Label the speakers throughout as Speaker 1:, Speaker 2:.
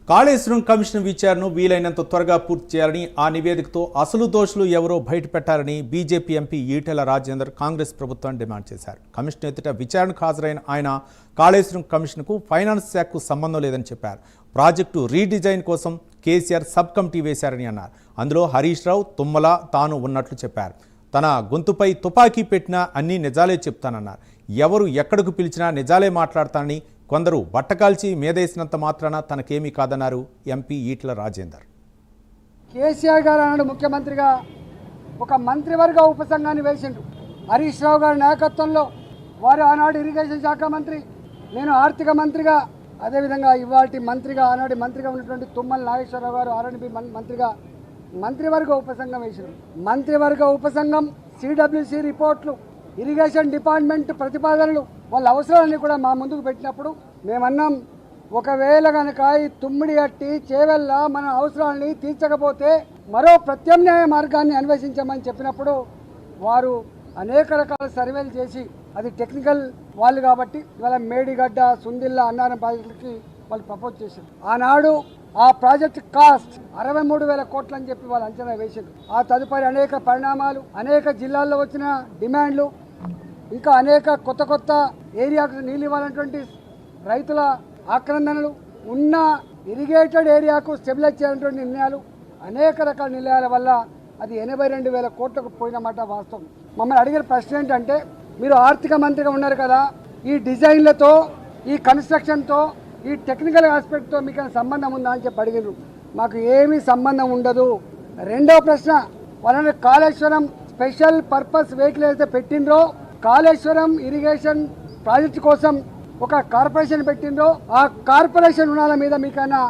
Speaker 1: Kaleshwaram commission విచారణను వీలైనంత త్వరగా పూర్తి చేయాలని ఆ నివేదికతో అసలు దోషులు ఎవరో బయటపెట్టాలని బీజేపీ ఎంపీ ఈటెల రాజేందర్ కాంగ్రెస్ ప్రభుత్వాన్ని డిమాండ్ చేశారు. కమిషన్ ఎదుట విచారణకు హాజరైన ఆయన కాళేశ్వరం కమిషన్కు ఫైనాన్స్ శాఖకు సంబంధం లేదని చెప్పారు. ప్రాజెక్టు రీడిజైన్ కోసం కేసీఆర్ సబ్ కమిటీ వేశారని అన్నారు. అందులో హరీష్ రావు, తుమ్మల తాను ఉన్నట్లు చెప్పారు. తన గొంతుపై తుపాకీ పెట్టినా అన్నీ నిజాలే చెప్తానన్నారు. ఎవరు ఎక్కడకు పిలిచినా నిజాలే మాట్లాడతానని, కొందరు బట్టకాల్చి మీదేసినంత మాత్రాన తనకేమీ కాదన్నారు ఎంపీ ఈటెల రాజేందర్.
Speaker 2: కేసీఆర్ గారు అన్నాడు ముఖ్యమంత్రిగా ఒక మంత్రివర్గ ఉపసంఘాన్ని వేసిండు. హరీష్ రావు గారి నాయకత్వంలో వారు ఆనాడు ఇరిగేషన్ శాఖ మంత్రి, నేను ఆర్థిక మంత్రిగా, అదేవిధంగా ఇవాటి మంత్రిగా ఆనాడు మంత్రిగా ఉన్నటువంటి తుమ్మల నాగేశ్వరరావు గారు ఆర్ఎండ్బి మంత్రిగా మంత్రివర్గ ఉపసంఘం వేసిండు. మంత్రివర్గ ఉపసంఘం సిడబ్ల్యూసి రిపోర్ట్లు, ఇరిగేషన్ డిపార్ట్మెంట్ ప్రతిపాదనలు, వాళ్ళ అవసరాలన్నీ కూడా మా ముందుకు పెట్టినప్పుడు మేమన్నాం, ఒకవేళ కనుక ఈ తుమ్మిడి అట్టి చేవెళ్ళ మన అవసరాలని తీర్చకపోతే మరో ప్రత్యామ్నాయ మార్గాన్ని అన్వేషించమని చెప్పినప్పుడు వారు అనేక రకాల సర్వేలు చేసి, అది టెక్నికల్ వాళ్ళు కాబట్టి ఇవాళ మేడిగడ్డ, సుందిల్ల, అన్నారం ప్రాజెక్టులకి వాళ్ళు ప్రపోజ్ చేశారు. ఆనాడు ఆ ప్రాజెక్ట్ కాస్ట్ 63,000 కోట్లు అని చెప్పి వాళ్ళు అంచనా వేశారు. ఆ తదుపరి అనేక పరిణామాలు, అనేక జిల్లాల్లో వచ్చిన డిమాండ్లు, ఇంకా అనేక కొత్త ఏరియాకు నీళ్ళు ఇవ్వాలన్నటువంటి రైతుల ఆక్రందనలు, ఉన్న ఇరిగేటెడ్ ఏరియాకు స్టెబిలైజ్ చేయాలన్నటువంటి నిర్ణయాలు, అనేక రకాల నిర్ణయాల వల్ల అది 82,000 కోట్లకు పోయినమాట వాస్తవం. మమ్మల్ని అడిగిన ప్రశ్న ఏంటంటే, మీరు ఆర్థిక మంత్రిగా ఉన్నారు కదా, ఈ డిజైన్లతో, ఈ కన్స్ట్రక్షన్తో, ఈ టెక్నికల్ ఆస్పెక్ట్తో మీకు సంబంధం ఉందా అని చెప్పి అడిగినారు. మాకు ఏమీ సంబంధం ఉండదు. రెండో ప్రశ్న, వాళ్ళని కాళేశ్వరం స్పెషల్ పర్పస్ వెహికల్ అయితే పెట్టిండ్రో, కాళేశ్వరం ఇరిగేషన్ ప్రాజెక్టు కోసం ఒక కార్పొరేషన్ పెట్టిండ్రో, ఆ కార్పొరేషన్ రుణాల మీద మీకైనా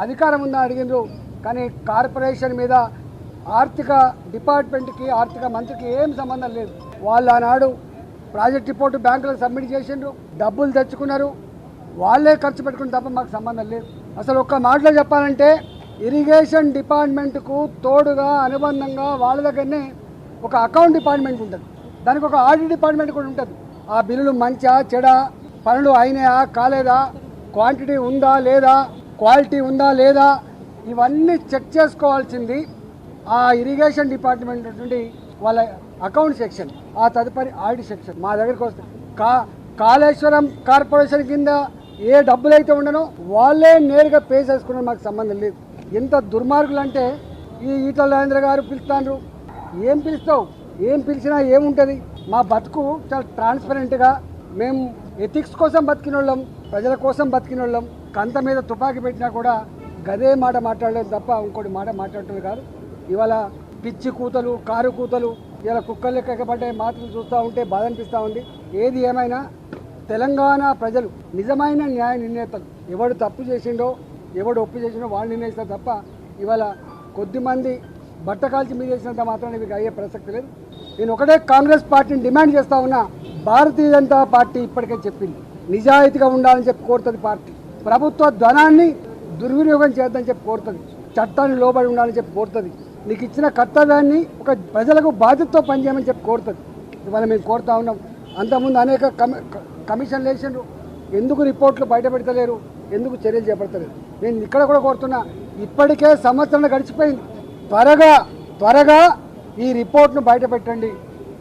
Speaker 2: అధికారం ఉందా అడిగినారు. కానీ కార్పొరేషన్ మీద ఆర్థిక డిపార్ట్మెంట్కి, ఆర్థిక మంత్రికి ఏం సంబంధం లేదు. వాళ్ళు ఆనాడు ప్రాజెక్ట్ రిపోర్టు బ్యాంకులకు సబ్మిట్ చేసిండ్రు, డబ్బులు తెచ్చుకున్నారు, వాళ్ళే ఖర్చు పెట్టుకుని తప్ప మాకు సంబంధం లేదు. అసలు ఒక్క మాటలో చెప్పాలంటే ఇరిగేషన్ డిపార్ట్మెంట్కు తోడుగా అనుబంధంగా వాళ్ళ దగ్గరనే ఒక అకౌంట్ డిపార్ట్మెంట్ ఉంటుంది, దానికి ఒక ఆడిట్ డిపార్ట్మెంట్ కూడా ఉంటుంది. ఆ బిల్లులు మంచా చెడా, పనులు అయినాయా కాలేదా, క్వాంటిటీ ఉందా లేదా, క్వాలిటీ ఉందా లేదా, ఇవన్నీ చెక్ చేసుకోవాల్సింది ఆ ఇరిగేషన్ డిపార్ట్మెంట్ నుండి వాళ్ళ అకౌంట్ సెక్షన్, ఆ తదుపరి ఆడిట్ సెక్షన్. మా దగ్గరికి వస్తే కాళేశ్వరం కార్పొరేషన్ కింద ఏ డబ్బులు అయితే ఉండనో వాళ్ళే నేరుగా పే చేసుకున్న మాకు సంబంధం లేదు. ఎంత దుర్మార్గులు అంటే, ఈ ఈటెల రాజేంద్ర గారు పిలుస్తాను, ఏం పిలుస్తావు, ఏం పిలిచినా ఏముంటుంది. మా బతుకు చాలా ట్రాన్స్పరెంట్గా, మేము ఎథిక్స్ కోసం బతికిన వాళ్ళం, ప్రజల కోసం బతికిన వాళ్ళం. కంత మీద తుపాకీ పెట్టినా కూడా గదే మాట మాట్లాడలేదు తప్ప ఇంకోటి మాట మాట్లాడుతుంది కాదు. ఇవాళ పిచ్చి కూతలు, కారు కూతలు, ఇలా కుక్కలు లెక్కపడ్డే మాటలు చూస్తూ ఉంటే బాధ అనిపిస్తూ ఉంది. ఏది ఏమైనా తెలంగాణ ప్రజలు నిజమైన న్యాయ నిర్ణేతలు, ఎవడు తప్పు చేసిండో, ఎవడు ఒప్పు చేసిండో వాళ్ళు నిర్ణయిస్తారు తప్ప ఇవాళ కొద్దిమంది బట్టకాల్చి మీద చేసినంత మాత్రాన్ని మీకు అయ్యే ప్రసక్తి లేదు. నేను ఒకటే కాంగ్రెస్ పార్టీని డిమాండ్ చేస్తా ఉన్నా, భారతీయ జనతా పార్టీ ఇప్పటికే చెప్పింది, నిజాయితీగా ఉండాలని చెప్పి కోరుతుంది పార్టీ. ప్రభుత్వ ధనాన్ని దుర్వినియోగం చేద్దని చెప్పి కోరుతుంది, చట్టాన్ని లోబడి ఉండాలని చెప్పి కోరుతుంది, నీకు ఇచ్చిన కర్తవ్యాన్ని ఒక ప్రజలకు బాధ్యతతో పనిచేయమని చెప్పి కోరుతుంది. ఇవాళ మేము కోరుతా ఉన్నాం. అంతకుముందు అనేక కమిషన్లు వేసిండ్రు, ఎందుకు రిపోర్ట్లు బయట పెడతలేరు, ఎందుకు చర్యలు చేపడతలేరు. నేను ఇక్కడ కూడా కోరుతున్నా, ఇప్పటికే సంవత్సరం గడిచిపోయింది, త్వరగా ఈ రిపోర్ట్ను బయట పెట్టండి.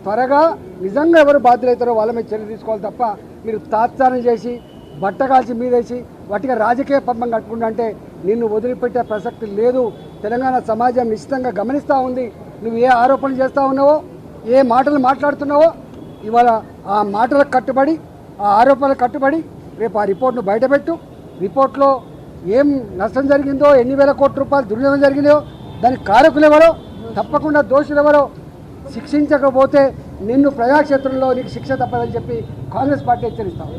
Speaker 2: త్వరగా నిజంగా ఎవరు బాధ్యులవుతారో వాళ్ళ మీద చర్యలు తీసుకోవాలి తప్ప మీరు తాత్సారం చేసి బట్టకాల్చి మీదేసి వాటిగా రాజకీయ పద్మం కట్టుకుంటా అంటే నిన్ను వదిలిపెట్టే ప్రసక్తి లేదు. తెలంగాణ సమాజం నిశ్చితంగా గమనిస్తూ ఉంది. నువ్వు ఏ ఆరోపణలు చేస్తూ ఉన్నావో, ఏ మాటలు మాట్లాడుతున్నావో, ఇవాళ ఆ మాటలకు కట్టుబడి, ఆ ఆరోపణలకు కట్టుబడి రేపు ఆ రిపోర్ట్ను బయటపెట్టు. రిపోర్ట్లో ఏం నష్టం జరిగిందో, ఎన్ని వేల కోట్ల రూపాయలు దుర్వినియోగం జరిగిందో, దానికి కారకులు ఎవరో, తప్పకుండా దోషులు ఎవరో శిక్షించకపోతే నిన్ను ప్రజాక్షేత్రంలో నీకు శిక్ష తప్పదని చెప్పి కాంగ్రెస్ పార్టీ హెచ్చరిస్తాం.